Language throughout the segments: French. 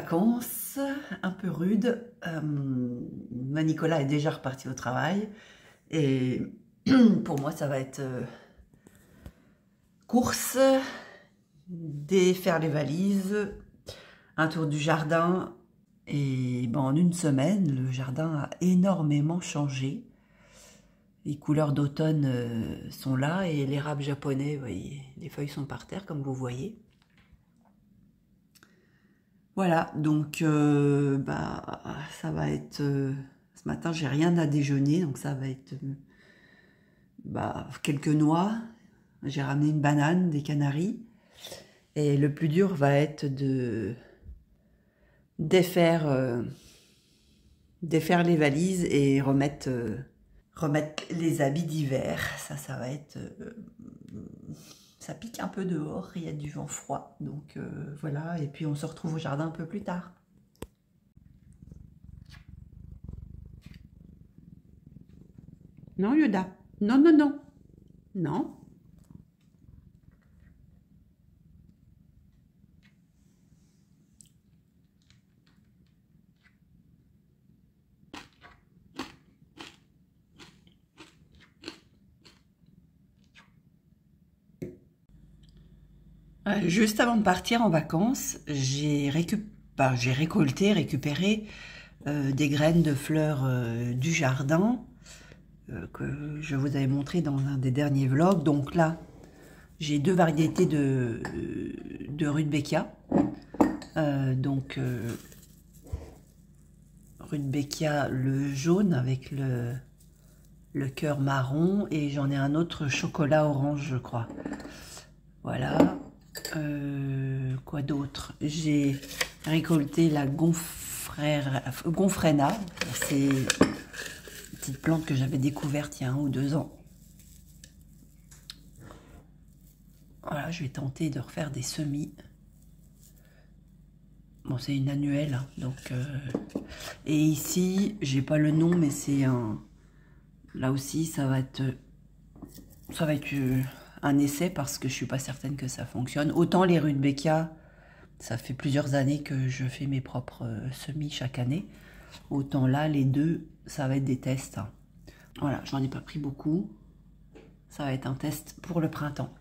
vacances, un peu rude. Nicolas est déjà reparti au travail. Et pour moi, ça va être course, défaire les valises, un tour du jardin. Et bon, en une semaine, le jardin a énormément changé. Les couleurs d'automne sont là et l'érable japonais, vous voyez, les feuilles sont par terre comme vous voyez. Voilà, donc ça va être... ce matin, j'ai rien à déjeuner, donc ça va être quelques noix. J'ai ramené une banane, des canaris. Et le plus dur va être de défaire les valises et remettre les habits d'hiver. Ça va être... ça pique un peu dehors, il y a du vent froid. Donc voilà, et puis on se retrouve au jardin un peu plus tard. Non, Yoda. Non, non, non. Non. Juste avant de partir en vacances, j'ai récupéré des graines de fleurs du jardin que je vous avais montré dans un des derniers vlogs. Donc là, j'ai deux variétés de Rudbeckia. Rudbeckia le jaune avec le cœur marron, et j'en ai un autre chocolat orange, je crois. Voilà. Quoi d'autre? J'ai récolté la gonfrena. C'est une petite plante que j'avais découverte il y a 1 ou 2 ans. Voilà, je vais tenter de refaire des semis. Bon, c'est une annuelle, donc... Et ici, j'ai pas le nom, mais c'est un... Là aussi, ça va être un essai parce que je suis pas certaine que ça fonctionne. Autant les Rudbeckia, ça fait plusieurs années que je fais mes propres semis chaque année. Autant là, les deux, ça va être des tests. Voilà, j'en ai pas pris beaucoup. Ça va être un test pour le printemps.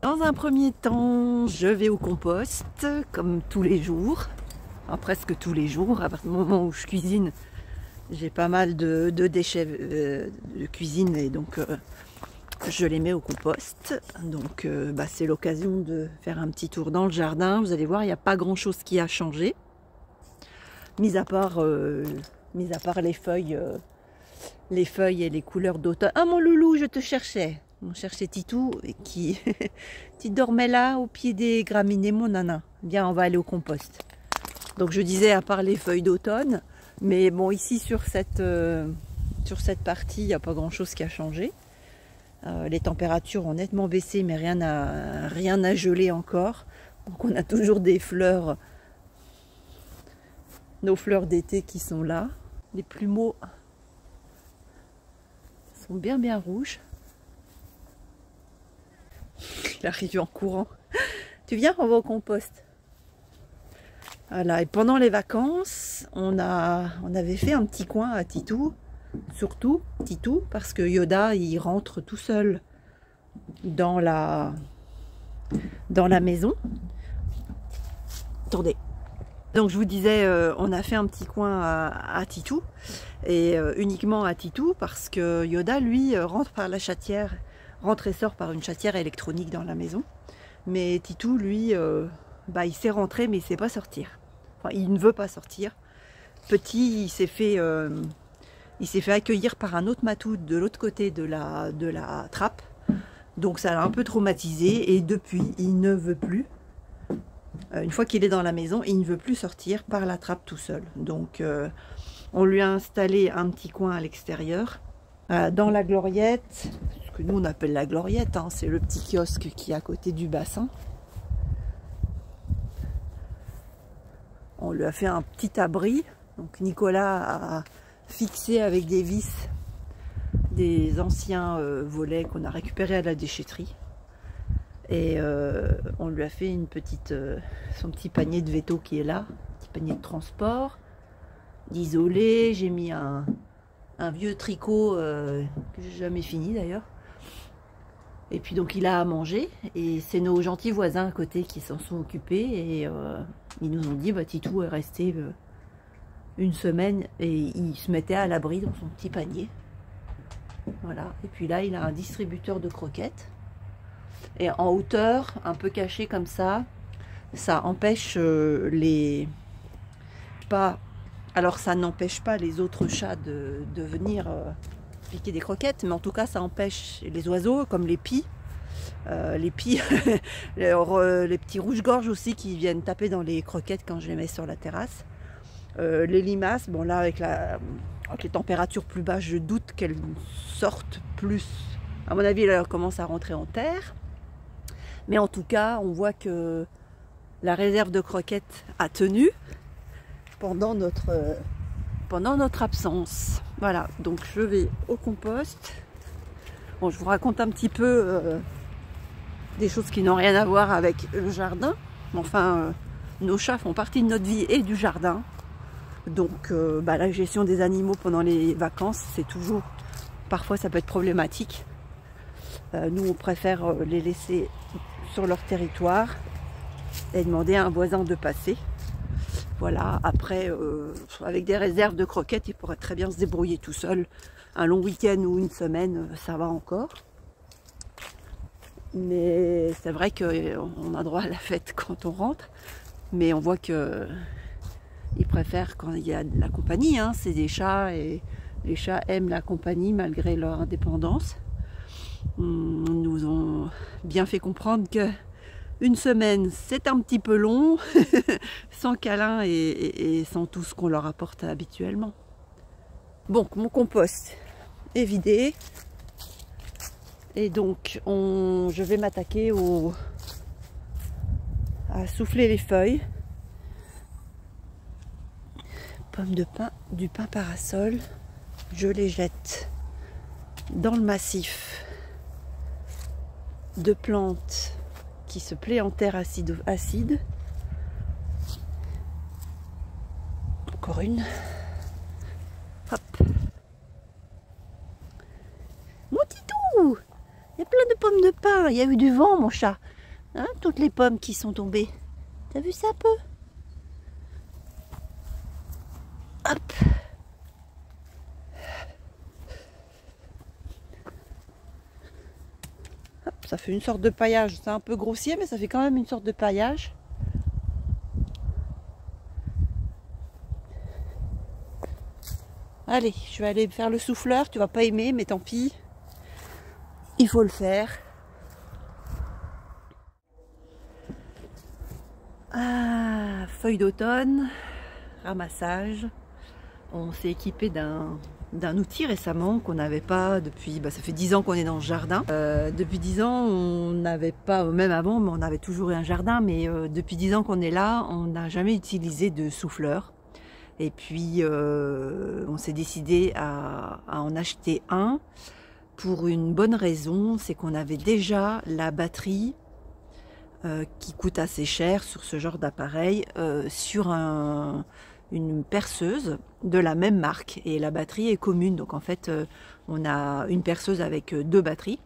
Dans un premier temps, je vais au compost, comme tous les jours, enfin, presque tous les jours. À partir du moment où je cuisine, j'ai pas mal de déchets de cuisine, et donc je les mets au compost. Donc c'est l'occasion de faire un petit tour dans le jardin. Vous allez voir, il n'y a pas grand chose qui a changé, mis à part les feuilles et les couleurs d'automne. Ah mon loulou, je te cherchais. On cherchait Titou qui dormait là au pied des graminées, mon nana. Bien, on va aller au compost. Donc je disais, à part les feuilles d'automne, mais bon, ici sur cette partie, il n'y a pas grand chose qui a changé. Les températures ont nettement baissé, mais rien n'a gelé encore. Donc on a toujours des fleurs, nos fleurs d'été qui sont là. Les plumeaux sont bien rouges. Il arrive en courant. Tu viens, on va au compost. Voilà, et pendant les vacances, on avait fait un petit coin à Titou. Surtout Titou, parce que Yoda, il rentre tout seul dans la maison. Attendez. Donc je vous disais, on a fait un petit coin à Titou. Et uniquement à Titou, parce que Yoda, lui, rentre par la chatière. Rentre et sort par une chatière électronique dans la maison. Mais Titou, lui, il sait rentrer, mais il ne sait pas sortir. Enfin, il ne veut pas sortir. Petit, il s'est fait accueillir par un autre matou de l'autre côté de la trappe. Donc ça l'a un peu traumatisé, et depuis, il ne veut plus. Une fois qu'il est dans la maison, il ne veut plus sortir par la trappe tout seul. Donc on lui a installé un petit coin à l'extérieur. Dans la gloriette, ce que nous on appelle la Gloriette, hein. C'est le petit kiosque qui est à côté du bassin. On lui a fait un petit abri. Donc Nicolas a fixé avec des vis des anciens volets qu'on a récupérés à la déchetterie. Et on lui a fait une petite, son petit panier de véto qui est là, petit panier de transport, d'isolé. J'ai mis un vieux tricot que j'ai jamais fini d'ailleurs. Et puis donc il a à manger et c'est nos gentils voisins à côté qui s'en sont occupés et ils nous ont dit bah Titou est resté une semaine et il se mettait à l'abri dans son petit panier. Voilà, et puis là il a un distributeur de croquettes et en hauteur, un peu caché comme ça empêche les pas. Alors ça n'empêche pas les autres chats de venir piquer des croquettes, mais en tout cas ça empêche les oiseaux comme les pies, les petits rouges-gorges aussi qui viennent taper dans les croquettes quand je les mets sur la terrasse. Les limaces, bon là avec les températures plus basses, je doute qu'elles sortent plus. À mon avis, elles commencent à rentrer en terre. Mais en tout cas, on voit que la réserve de croquettes a tenu pendant notre absence. Voilà, donc je vais au compost. Bon, je vous raconte un petit peu des choses qui n'ont rien à voir avec le jardin. Enfin, nos chats font partie de notre vie et du jardin. Donc la gestion des animaux pendant les vacances, c'est toujours, parfois ça peut être problématique. Nous on préfère les laisser sur leur territoire et demander à un voisin de passer. Voilà, après avec des réserves de croquettes, il pourrait très bien se débrouiller tout seul. Un long week-end ou une semaine, ça va encore. Mais c'est vrai qu'on a droit à la fête quand on rentre. Mais on voit que ils préfèrent quand il y a de la compagnie, hein. C'est des chats et les chats aiment la compagnie malgré leur indépendance. Ils nous ont bien fait comprendre que une semaine c'est un petit peu long, sans câlin et sans tout ce qu'on leur apporte habituellement. Bon, mon compost est vidé et donc je vais m'attaquer à souffler les feuilles. Pommes de pin, du pin parasol, je les jette dans le massif de plantes qui se plaît en terre acide. Encore une. Hop. Mon titou, il y a plein de pommes de pin. Il y a eu du vent, mon chat. Hein, toutes les pommes qui sont tombées. T'as vu ça un peu? Hop. Hop, ça fait une sorte de paillage. C'est un peu grossier, mais ça fait quand même une sorte de paillage. Allez, je vais aller faire le souffleur. Tu vas pas aimer, mais tant pis. Il faut le faire. Ah, feuilles d'automne, ramassage. On s'est équipé d'un outil récemment qu'on n'avait pas depuis, ça fait 10 ans qu'on est dans le jardin. Depuis 10 ans, on n'avait pas, même avant, mais on avait toujours eu un jardin, mais depuis 10 ans qu'on est là, on n'a jamais utilisé de souffleur. Et puis, on s'est décidé à en acheter un pour une bonne raison, c'est qu'on avait déjà la batterie qui coûte assez cher sur ce genre d'appareil, sur une perceuse de la même marque et la batterie est commune. Donc en fait on a une perceuse avec 2 batteries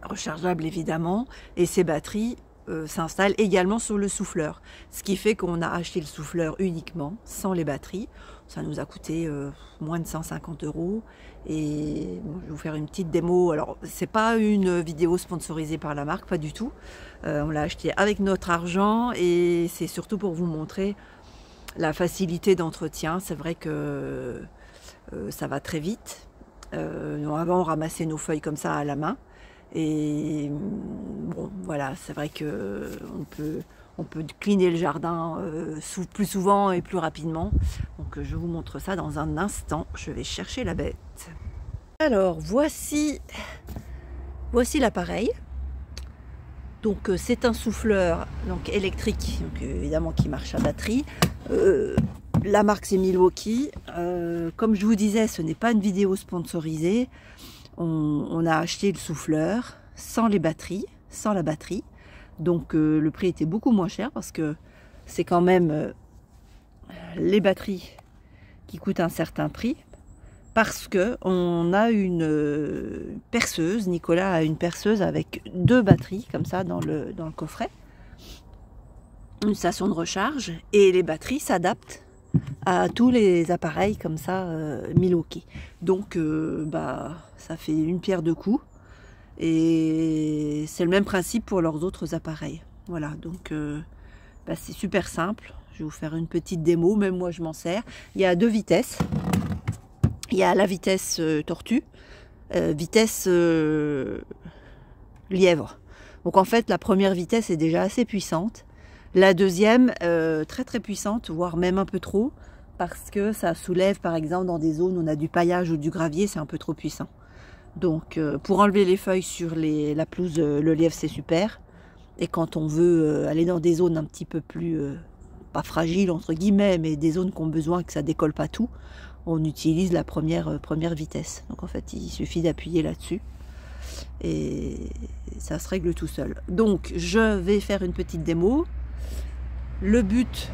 rechargeables évidemment et ces batteries s'installent également sur le souffleur, ce qui fait qu'on a acheté le souffleur uniquement sans les batteries. Ça nous a coûté moins de 150 € et bon, je vais vous faire une petite démo. Alors c'est pas une vidéo sponsorisée par la marque, pas du tout. On l'a acheté avec notre argent et c'est surtout pour vous montrer la facilité d'entretien. C'est vrai que ça va très vite. Avant on ramassait nos feuilles comme ça à la main et bon voilà, c'est vrai que on peut cleaner le jardin plus souvent et plus rapidement. Donc je vous montre ça dans un instant. Je vais chercher la bête. Alors voici l'appareil. Donc c'est un souffleur donc électrique, donc évidemment qui marche à batterie. La marque c'est Milwaukee. Comme je vous disais, ce n'est pas une vidéo sponsorisée. On a acheté le souffleur sans la batterie. Donc le prix était beaucoup moins cher parce que c'est quand même les batteries qui coûtent un certain prix. Parce que on a une perceuse, Nicolas a une perceuse avec 2 batteries comme ça dans le coffret, une station de recharge, et les batteries s'adaptent à tous les appareils comme ça Milwaukee. Donc ça fait une pierre deux coups, et c'est le même principe pour leurs autres appareils. Voilà, donc c'est super simple. Je vais vous faire une petite démo, même moi je m'en sers. Il y a 2 vitesses. Il y a la vitesse tortue, vitesse lièvre. Donc en fait, la première vitesse est déjà assez puissante. La deuxième, très très puissante, voire même un peu trop, parce que ça soulève par exemple dans des zones où on a du paillage ou du gravier, c'est un peu trop puissant. Donc pour enlever les feuilles sur la pelouse, le lièvre c'est super. Et quand on veut aller dans des zones un petit peu plus, pas fragiles entre guillemets, mais des zones qui ont besoin que ça décolle pas tout, on utilise la première vitesse. Donc en fait, il suffit d'appuyer là-dessus et ça se règle tout seul. Donc je vais faire une petite démo. Le but,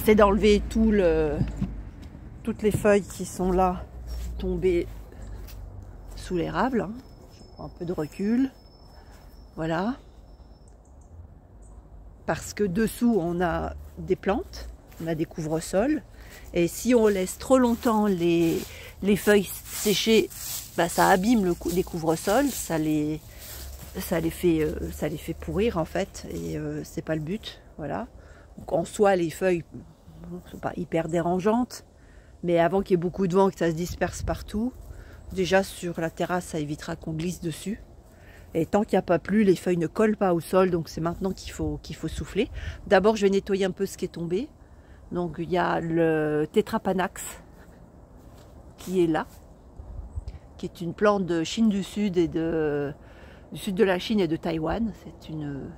c'est d'enlever toutes les feuilles qui sont là, tombées sous l'érable. Je prends un peu de recul. Voilà. Parce que dessous, on a des plantes, on a des couvre-sols. Et si on laisse trop longtemps les feuilles sécher, ça abîme les couvre-sols, ça les fait pourrir en fait, et c'est pas le but. Voilà. Donc en soi, les feuilles ne sont pas hyper dérangeantes, mais avant qu'il y ait beaucoup de vent et que ça se disperse partout, déjà sur la terrasse, ça évitera qu'on glisse dessus. Et tant qu'il n'y a pas plu, les feuilles ne collent pas au sol, donc c'est maintenant qu'il faut souffler. D'abord, je vais nettoyer un peu ce qui est tombé. Donc il y a le Tetrapanax qui est là, qui est une plante de Chine du Sud et du sud de la Chine et de Taïwan. C'est une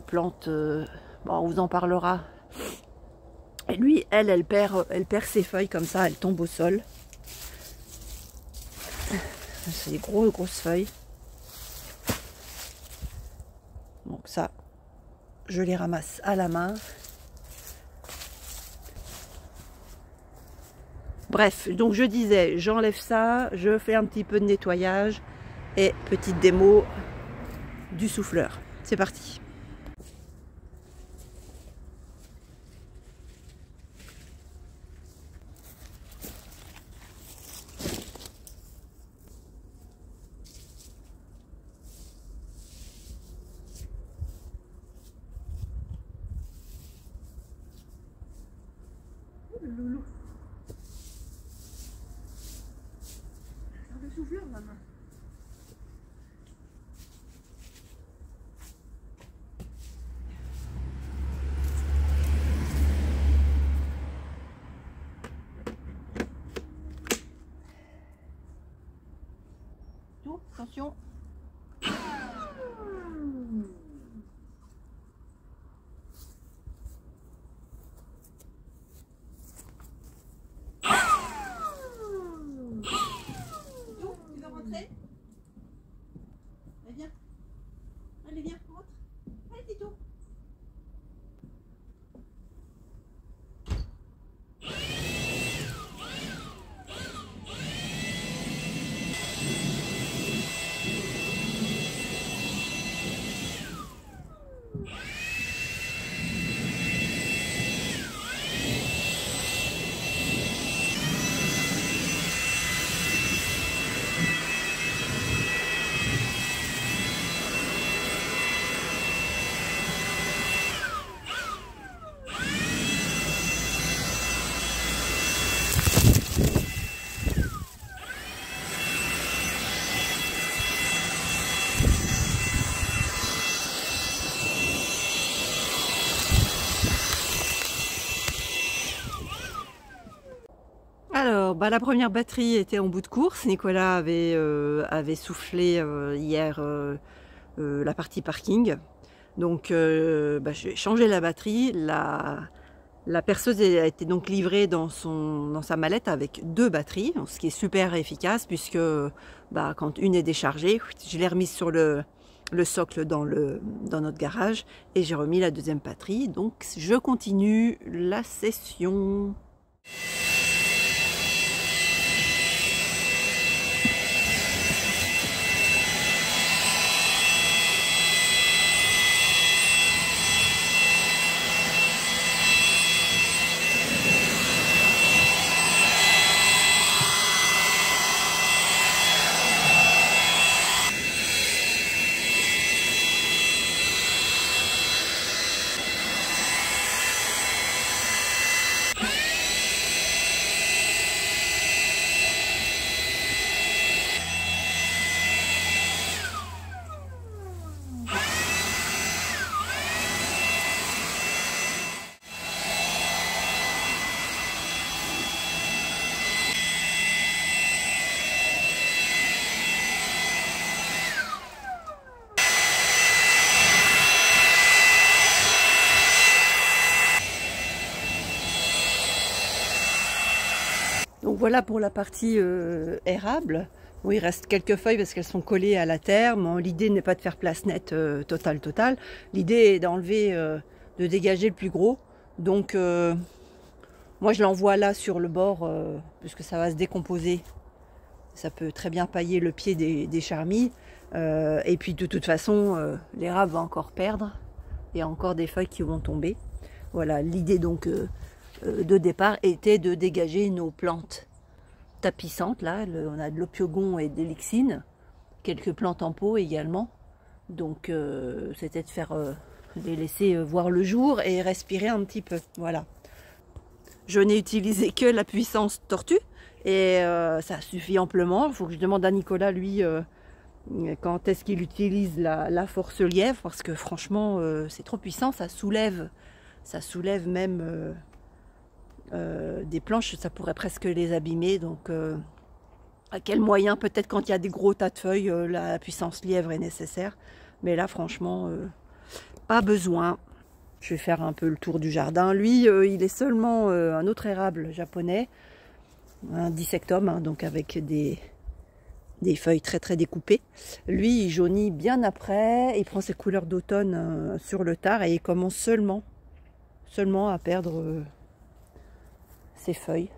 plante, on vous en parlera. Et lui, elle perd ses feuilles comme ça, elle tombe au sol. C'est des grosses feuilles. Donc ça, je les ramasse à la main. Bref, donc je disais, j'enlève ça, je fais un petit peu de nettoyage et petite démo du souffleur. C'est parti. Loulou. Le souffleur, maman. Tout, attention. Allez, viens, rentre. Allez, Tito. bah, la première batterie était en bout de course. Nicolas avait soufflé hier la partie parking. Donc bah, j'ai changé la batterie. La perceuse a été donc livrée dans sa mallette avec 2 batteries, ce qui est super efficace puisque bah, quand une est déchargée, je l'ai remise sur le socle dans notre garage et j'ai remis la deuxième batterie. Donc je continue la session. Donc voilà pour la partie érable. Bon, il reste quelques feuilles parce qu'elles sont collées à la terre. Bon, l'idée n'est pas de faire place nette totale. L'idée est d'enlever, de dégager le plus gros. Donc moi je l'envoie là sur le bord puisque ça va se décomposer. Ça peut très bien pailler le pied des charmilles. Et puis de toute façon, l'érable va encore perdre. Il y a encore des feuilles qui vont tomber. Voilà, l'idée donc de départ était de dégager nos plantes tapissantes. Là, on a de l'opiogon et des lixines, quelques plantes en pot également. Donc c'était de faire les laisser voir le jour et respirer un petit peu. Voilà. Je n'ai utilisé que la puissance tortue et ça suffit amplement. Il faut que je demande à Nicolas, lui, quand est-ce qu'il utilise la force lièvre, parce que franchement c'est trop puissant, ça soulève même des planches, ça pourrait presque les abîmer. Donc à quel moyen, peut-être quand il y a des gros tas de feuilles, la puissance lièvre est nécessaire, mais là franchement pas besoin. Je vais faire un peu le tour du jardin. Lui il est seulement un autre érable japonais, un dissectum, hein, donc avec des feuilles très découpées. Lui il jaunit bien après, il prend ses couleurs d'automne sur le tard et il commence seulement à perdre ses feuilles.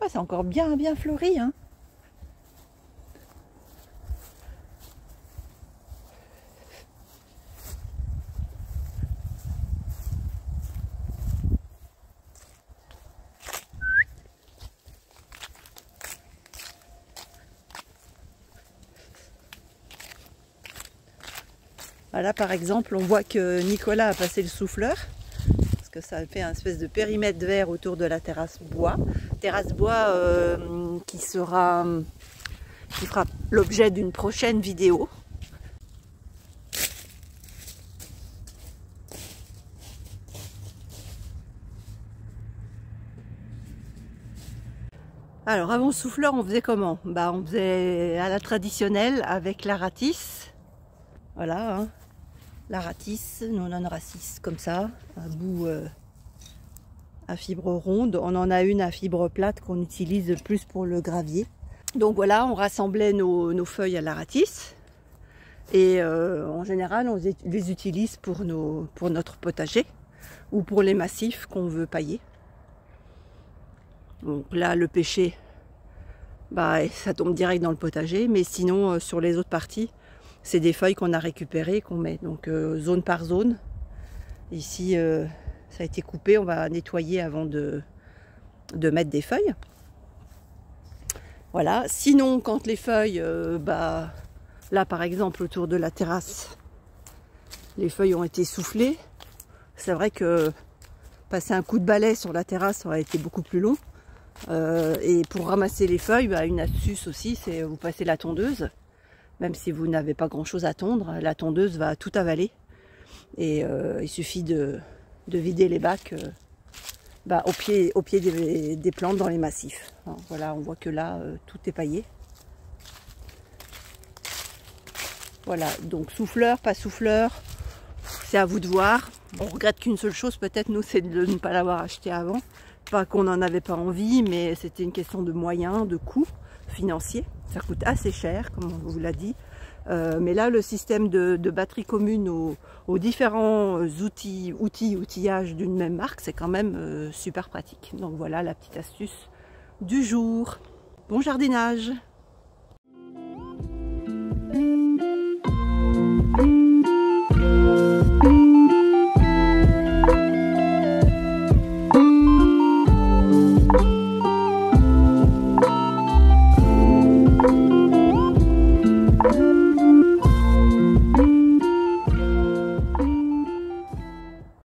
Oh, c'est encore bien fleuri, hein. Là par exemple, on voit que Nicolas a passé le souffleur, parce que ça fait un espèce de périmètre vert autour de la terrasse bois. Terrasse bois qui fera l'objet d'une prochaine vidéo. Alors avant le souffleur, on faisait comment? Bah, on faisait à la traditionnelle avec la ratisse. Voilà, hein. La ratisse, nous on en aura 6 comme ça, un bout à fibre ronde. On en a une à fibre plate qu'on utilise plus pour le gravier. Donc voilà, on rassemblait nos feuilles à la ratisse. Et en général, on les utilise pour notre potager ou pour les massifs qu'on veut pailler. Donc là, le pêcher, bah, ça tombe direct dans le potager, mais sinon, sur les autres parties, c'est des feuilles qu'on a récupérées, qu'on met donc zone par zone. Ici, ça a été coupé, on va nettoyer avant de mettre des feuilles. Voilà, sinon, quand les feuilles, bah, là par exemple, autour de la terrasse, les feuilles ont été soufflées. C'est vrai que passer un coup de balai sur la terrasse aurait été beaucoup plus long. Et pour ramasser les feuilles, bah, une astuce aussi, c'est vous passez la tondeuse. Même si vous n'avez pas grand chose à tondre, la tondeuse va tout avaler. Et il suffit de vider les bacs bah, au pied des plantes dans les massifs. Alors, voilà, on voit que là, tout est paillé. Voilà, donc souffleur, pas souffleur, c'est à vous de voir. On regrette qu'une seule chose peut-être, nous, c'est de ne pas l'avoir acheté avant. Pas qu'on n'en avait pas envie, mais c'était une question de moyens, de coûts financiers. Ça coûte assez cher, comme on vous l'a dit. Mais là, le système de batterie commune aux différents outillages d'une même marque, c'est quand même super pratique. Donc voilà la petite astuce du jour. Bon jardinage!